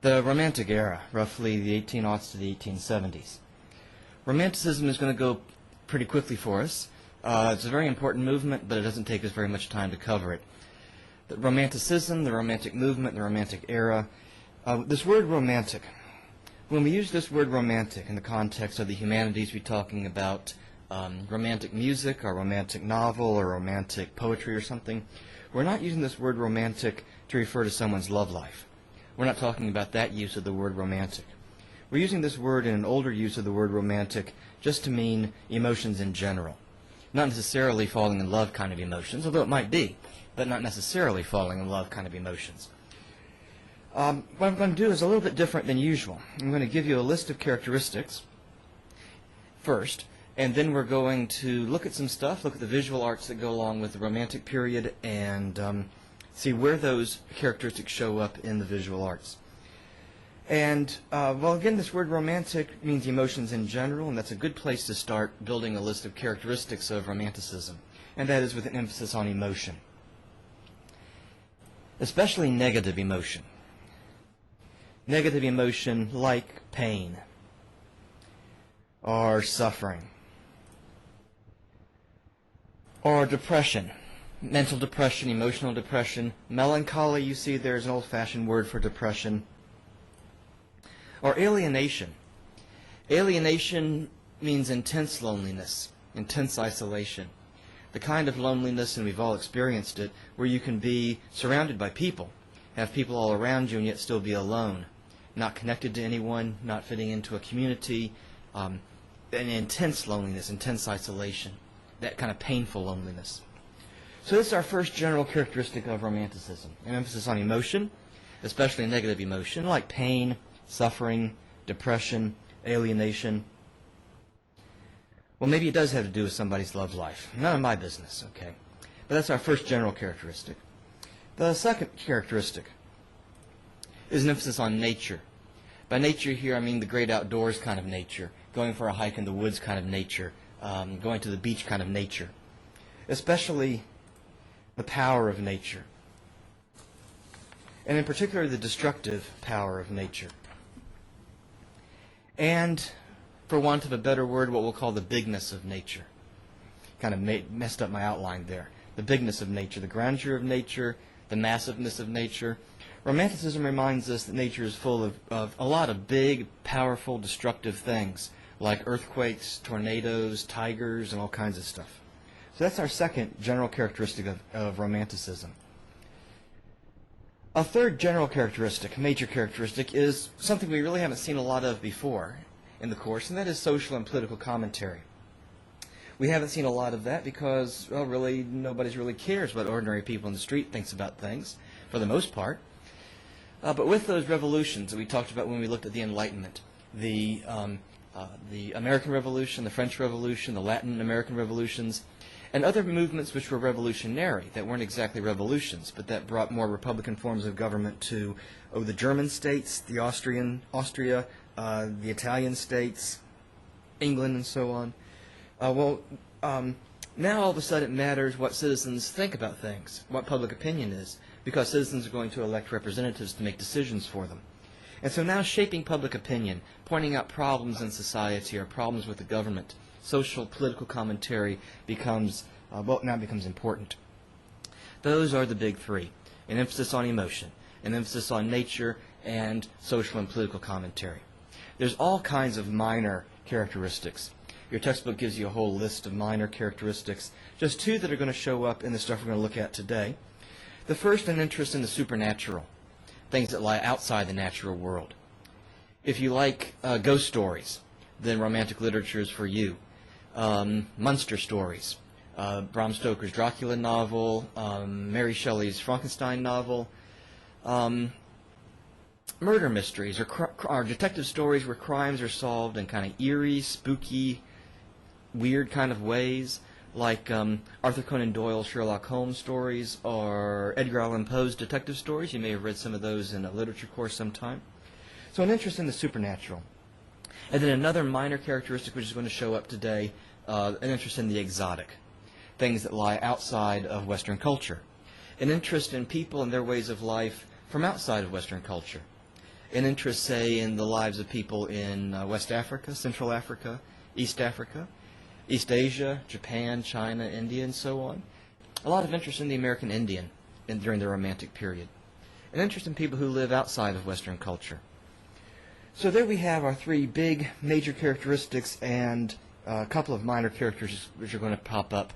The Romantic era, roughly the 1800s to the 1870s. Romanticism is going to go pretty quickly for us. It's a very important movement, but it doesn't take us very much time to cover it. The Romanticism, the Romantic movement, the Romantic era. This word romantic, when we use this word romantic in the context of the humanities, we're talking about romantic music or romantic novel or romantic poetry or something. We're not using this word romantic to refer to someone's love life. We're not talking about that use of the word romantic. We're using this word in an older use of the word romantic just to mean emotions in general. Not necessarily falling in love kind of emotions, although it might be, but not necessarily falling in love kind of emotions. What I'm going to do is a little bit different than usual. I'm going to give you a list of characteristics first, and then we're going to look at some stuff, look at the visual arts that go along with the Romantic period, and see where those characteristics show up in the visual arts. And, well, again, this word romantic means emotions in general, and that's a good place to start building a list of characteristics of Romanticism, and that is with an emphasis on emotion, especially negative emotion. Negative emotion like pain or suffering or depression. Mental depression, emotional depression, melancholy, you see there's an old-fashioned word for depression, or alienation. Alienation means intense loneliness, intense isolation, the kind of loneliness, and we've all experienced it, where you can be surrounded by people, have people all around you and yet still be alone, not connected to anyone, not fitting into a community, an intense loneliness, intense isolation, that kind of painful loneliness. So this is our first general characteristic of Romanticism, an emphasis on emotion, especially negative emotion, like pain, suffering, depression, alienation. Well, maybe it does have to do with somebody's love life. None of my business, okay? But that's our first general characteristic. The second characteristic is an emphasis on nature. By nature here, I mean the great outdoors kind of nature, going for a hike in the woods kind of nature, going to the beach kind of nature, especially the power of nature, and in particular the destructive power of nature. And, for want of a better word, what we'll call the bigness of nature. Kind of messed up my outline there. The bigness of nature, the grandeur of nature, the massiveness of nature. Romanticism reminds us that nature is full of a lot of big, powerful, destructive things, like earthquakes, tornadoes, tigers, and all kinds of stuff. So that's our second general characteristic of Romanticism. A third general characteristic, major characteristic, is something we really haven't seen a lot of before in the course, and that is social and political commentary. We haven't seen a lot of that because, well, really, nobody really cares what ordinary people in the street thinks about things, for the most part. But with those revolutions that we talked about when we looked at the Enlightenment, the American Revolution, the French Revolution, the Latin American revolutions, and other movements which were revolutionary, that weren't exactly revolutions, but that brought more republican forms of government to the German states, the Austria, the Italian states, England, and so on. Now all of a sudden it matters what citizens think about things, what public opinion is, because citizens are going to elect representatives to make decisions for them. And so now shaping public opinion, pointing out problems in society or problems with the government, social, political commentary becomes important. Those are the big three: an emphasis on emotion, an emphasis on nature, and social and political commentary. There's all kinds of minor characteristics. Your textbook gives you a whole list of minor characteristics, just two that are going to show up in the stuff we're going to look at today. The first, an interest in the supernatural, things that lie outside the natural world. If you like ghost stories, then romantic literature is for you. Monster stories, Bram Stoker's Dracula novel, Mary Shelley's Frankenstein novel, murder mysteries or detective stories where crimes are solved in kind of eerie, spooky, weird kind of ways, like Arthur Conan Doyle's Sherlock Holmes stories or Edgar Allan Poe's detective stories. You may have read some of those in a literature course sometime. So an interest in the supernatural. And then another minor characteristic which is going to show up today, an interest in the exotic, things that lie outside of Western culture. An interest in people and their ways of life from outside of Western culture. an interest, say, in the lives of people in West Africa, Central Africa, East Asia, Japan, China, India, and so on. A lot of interest in the American Indian during the Romantic period. An interest in people who live outside of Western culture. So there we have our three big major characteristics and a couple of minor characters which are going to pop up